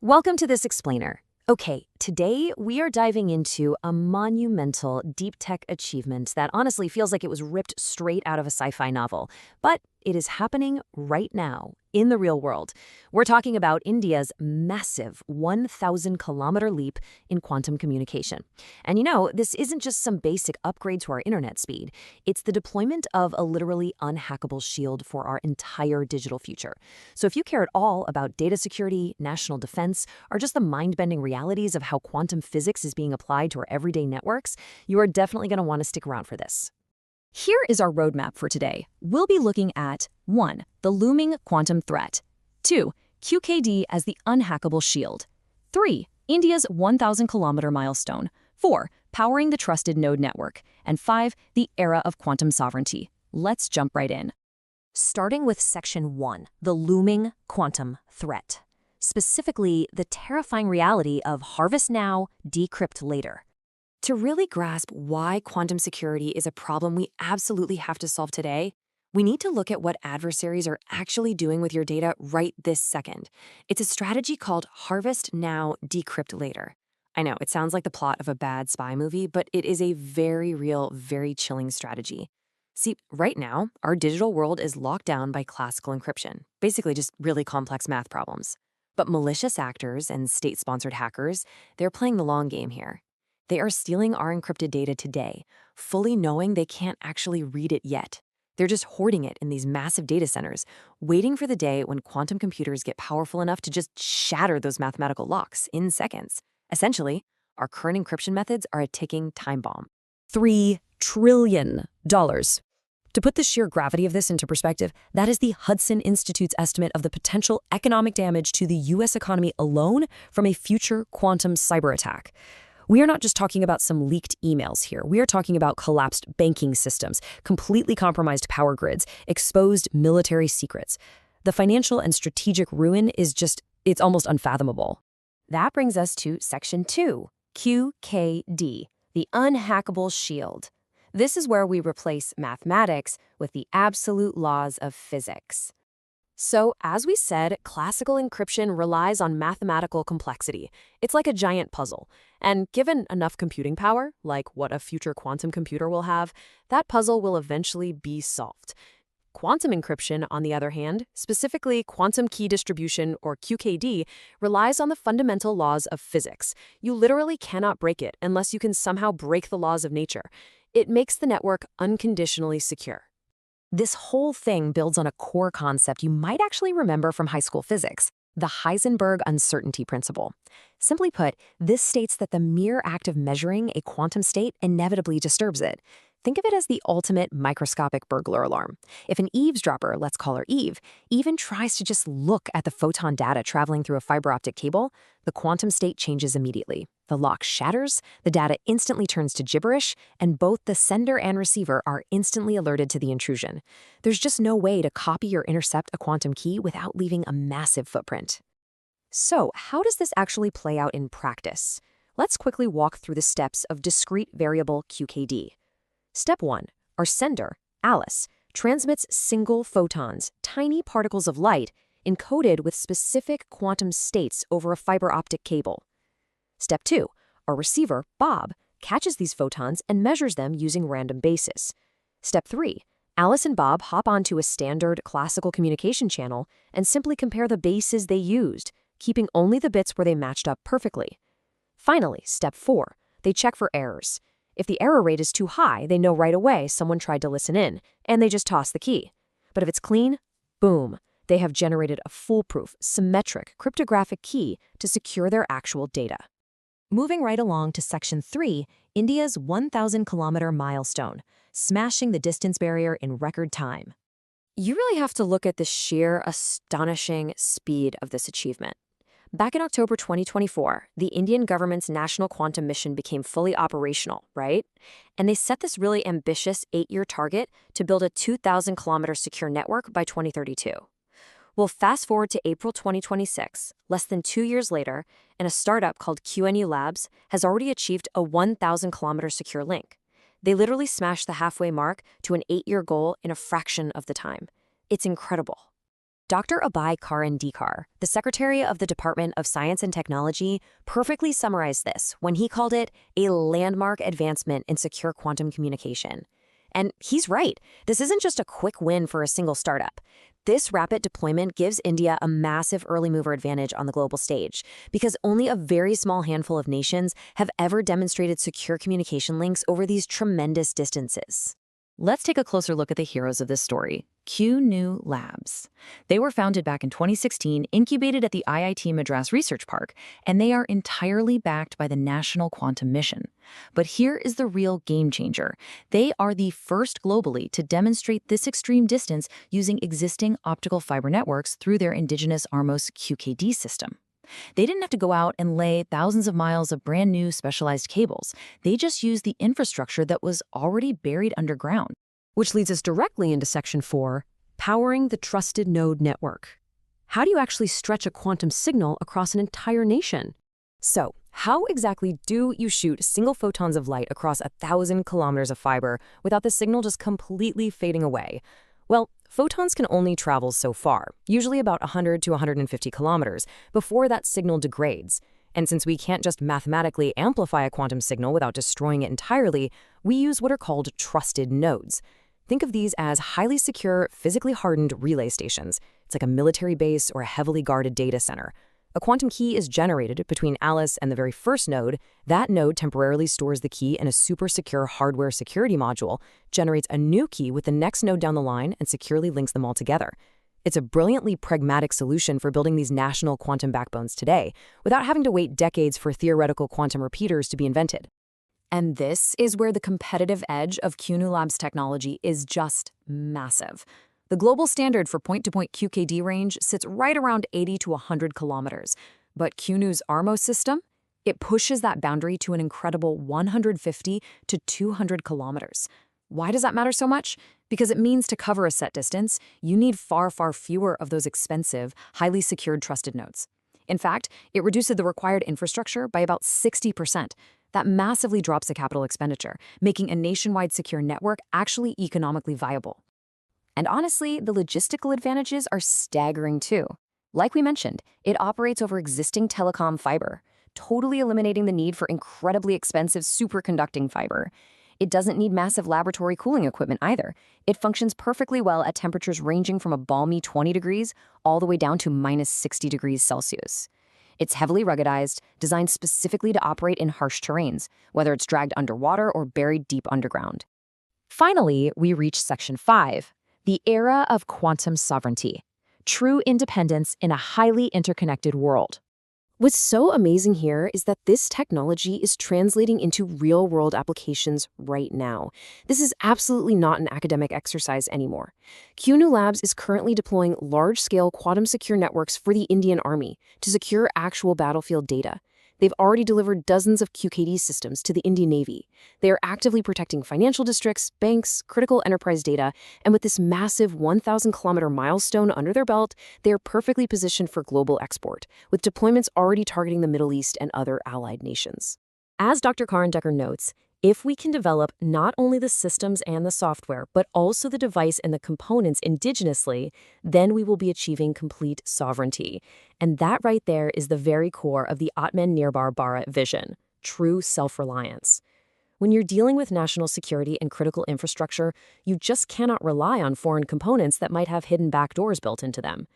Welcome to this explainer. Okay, today we are diving into a monumental deep tech achievement that honestly feels like it was ripped straight out of a sci-fi novel, but it is happening right now in the real world. We're talking about India's massive 1,000-kilometer leap in quantum communication. And this isn't just some basic upgrade to our internet speed. It's the deployment of a literally unhackable shield for our entire digital future. So if you care at all about data security, national defense, or just the mind-bending realities of how quantum physics is being applied to our everyday networks, you are definitely going to want to stick around for this. Here is our roadmap for today. We'll be looking at 1. The looming quantum threat. 2. QKD as the unhackable shield. 3. India's 1,000-kilometer milestone. 4. Powering the trusted node network. And 5. The era of quantum sovereignty. Let's jump right in. Starting with Section 1, the looming quantum threat. Specifically, the terrifying reality of harvest now, decrypt later. To really grasp why quantum security is a problem we absolutely have to solve today, we need to look at what adversaries are actually doing with your data right this second. It's a strategy called harvest now, decrypt later. I know, it sounds like the plot of a bad spy movie, but it is a very real, very chilling strategy. See, right now, our digital world is locked down by classical encryption, basically just really complex math problems. But malicious actors and state-sponsored hackers, they're playing the long game here. They are stealing our encrypted data today, fully knowing they can't actually read it yet. They're just hoarding it in these massive data centers, waiting for the day when quantum computers get powerful enough to just shatter those mathematical locks in seconds. Essentially, our current encryption methods are a ticking time bomb. $3 trillion. To put the sheer gravity of this into perspective, that is the Hudson Institute's estimate of the potential economic damage to the U.S. economy alone from a future quantum cyber attack. We are not just talking about some leaked emails here. We are talking about collapsed banking systems, completely compromised power grids, exposed military secrets. The financial and strategic ruin is it's almost unfathomable. That brings us to Section 2, QKD, the unhackable shield. This is where we replace mathematics with the absolute laws of physics. So, as we said, classical encryption relies on mathematical complexity. It's like a giant puzzle. And given enough computing power, like what a future quantum computer will have, that puzzle will eventually be solved. Quantum encryption, on the other hand, specifically quantum key distribution, or QKD, relies on the fundamental laws of physics. You literally cannot break it unless you can somehow break the laws of nature. It makes the network unconditionally secure. This whole thing builds on a core concept you might actually remember from high school physics, the Heisenberg uncertainty principle. Simply put, this states that the mere act of measuring a quantum state inevitably disturbs it. Think of it as the ultimate microscopic burglar alarm. If an eavesdropper, let's call her Eve, even tries to just look at the photon data traveling through a fiber optic cable, the quantum state changes immediately. The lock shatters, the data instantly turns to gibberish, and both the sender and receiver are instantly alerted to the intrusion. There's just no way to copy or intercept a quantum key without leaving a massive footprint. So, how does this actually play out in practice? Let's quickly walk through the steps of discrete variable QKD. Step 1. Our sender, Alice, transmits single photons, tiny particles of light, encoded with specific quantum states over a fiber optic cable. Step 2. Our receiver, Bob, catches these photons and measures them using random basis. Step 3. Alice and Bob hop onto a standard classical communication channel and simply compare the bases they used, keeping only the bits where they matched up perfectly. Finally, Step 4. They check for errors. If the error rate is too high, they know right away someone tried to listen in, and they just toss the key. But if it's clean, boom, they have generated a foolproof, symmetric, cryptographic key to secure their actual data. Moving right along to Section 3, India's 1,000-kilometer milestone, smashing the distance barrier in record time. You really have to look at the sheer, astonishing speed of this achievement. Back in October 2024, the Indian government's national quantum mission became fully operational, right? And they set this really ambitious 8-year target to build a 2,000-kilometer secure network by 2032. Well, fast forward to April 2026, less than 2 years later, and a startup called QNu Labs has already achieved a 1,000-kilometer secure link. They literally smashed the halfway mark to an 8-year goal in a fraction of the time. It's incredible. Dr. Abhay Karandikar, the Secretary of the Department of Science and Technology, perfectly summarized this when he called it a landmark advancement in secure quantum communication. And he's right. This isn't just a quick win for a single startup. This rapid deployment gives India a massive early mover advantage on the global stage because only a very small handful of nations have ever demonstrated secure communication links over these tremendous distances. Let's take a closer look at the heroes of this story, QNu Labs. They were founded back in 2016, incubated at the IIT Madras Research Park, and they are entirely backed by the National Quantum Mission. But here is the real game changer. They are the first globally to demonstrate this extreme distance using existing optical fiber networks through their indigenous QKD system. They didn't have to go out and lay thousands of miles of brand new specialized cables. They just used the infrastructure that was already buried underground. Which leads us directly into Section 4, powering the trusted node network. How do you actually stretch a quantum signal across an entire nation? So, how exactly do you shoot single photons of light across 1,000 kilometers of fiber without the signal just completely fading away? Well, photons can only travel so far, usually about 100 to 150 kilometers, before that signal degrades. And since we can't just mathematically amplify a quantum signal without destroying it entirely, we use what are called trusted nodes. Think of these as highly secure, physically hardened relay stations. It's like a military base or a heavily guarded data center. A quantum key is generated between Alice and the very first node. That node temporarily stores the key in a super secure hardware security module, generates a new key with the next node down the line, and securely links them all together. It's a brilliantly pragmatic solution for building these national quantum backbones today, without having to wait decades for theoretical quantum repeaters to be invented. And this is where the competitive edge of QNu Labs technology is just massive. The global standard for point-to-point QKD range sits right around 80 to 100 kilometers, but QNu's ARMO system, it pushes that boundary to an incredible 150 to 200 kilometers. Why does that matter so much? Because it means to cover a set distance, you need far, far fewer of those expensive, highly secured trusted nodes. In fact, it reduces the required infrastructure by about 60%. That massively drops the capital expenditure, making a nationwide secure network actually economically viable. And honestly, the logistical advantages are staggering too. Like we mentioned, it operates over existing telecom fiber, totally eliminating the need for incredibly expensive superconducting fiber. It doesn't need massive laboratory cooling equipment either. It functions perfectly well at temperatures ranging from a balmy 20 degrees all the way down to minus 60 degrees Celsius. It's heavily ruggedized, designed specifically to operate in harsh terrains, whether it's dragged underwater or buried deep underground. Finally, we reach Section 5. The era of quantum sovereignty, true independence in a highly interconnected world. What's so amazing here is that this technology is translating into real-world applications right now. This is absolutely not an academic exercise anymore. QNu Labs is currently deploying large-scale quantum-secure networks for the Indian Army to secure actual battlefield data. They've already delivered dozens of QKD systems to the Indian Navy. They are actively protecting financial districts, banks, critical enterprise data, and with this massive 1,000-kilometer milestone under their belt, they are perfectly positioned for global export, with deployments already targeting the Middle East and other allied nations. As Dr. Karandikar notes, if we can develop not only the systems and the software, but also the device and the components indigenously, then we will be achieving complete sovereignty. And that right there is the very core of the Atman-Nirbhar Bharat vision, true self-reliance. When you're dealing with national security and critical infrastructure, you just cannot rely on foreign components that might have hidden backdoors built into them.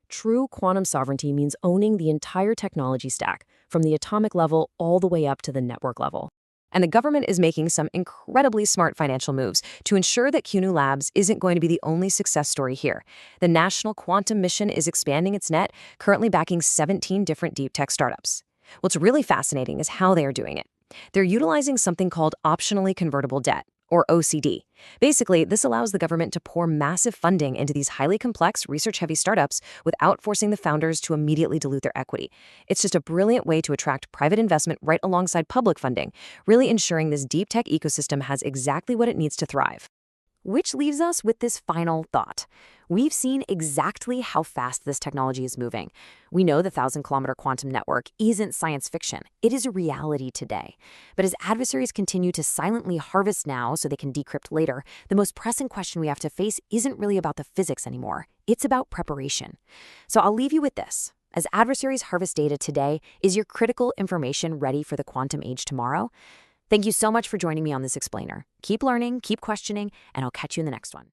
True quantum sovereignty means owning the entire technology stack, from the atomic level all the way up to the network level. And the government is making some incredibly smart financial moves to ensure that QNu Labs isn't going to be the only success story here. The National Quantum Mission is expanding its net, currently backing 17 different deep tech startups. What's really fascinating is how they are doing it. They're utilizing something called optionally convertible debt, or OCD. Basically, this allows the government to pour massive funding into these highly complex, research-heavy startups without forcing the founders to immediately dilute their equity. It's just a brilliant way to attract private investment right alongside public funding, really ensuring this deep tech ecosystem has exactly what it needs to thrive. Which leaves us with this final thought. We've seen exactly how fast this technology is moving. We know the 1,000-kilometer quantum network isn't science fiction. It is a reality today. But as adversaries continue to silently harvest now so they can decrypt later, the most pressing question we have to face isn't really about the physics anymore. It's about preparation. So I'll leave you with this. As adversaries harvest data today, is your critical information ready for the quantum age tomorrow? Thank you so much for joining me on this explainer. Keep learning, keep questioning, and I'll catch you in the next one.